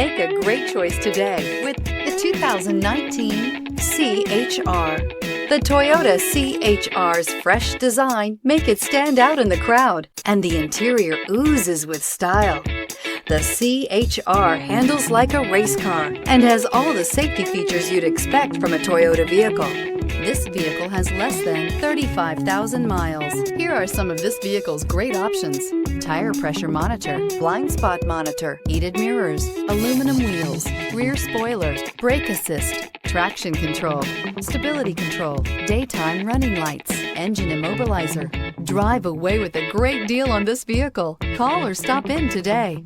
Make a great choice today with the 2019 C-HR. The Toyota C-HR's fresh design make it stand out in the crowd, and the interior oozes with style. The C-HR handles like a race car and has all the safety features you'd expect from a Toyota vehicle. This vehicle has less than 35,000 miles. Here are some of this vehicle's great options: tire pressure monitor, blind spot monitor, heated mirrors, aluminum wheels, rear spoiler, brake assist, traction control, stability control, daytime running lights, engine immobilizer. Drive away with a great deal on this vehicle. Call or stop in today.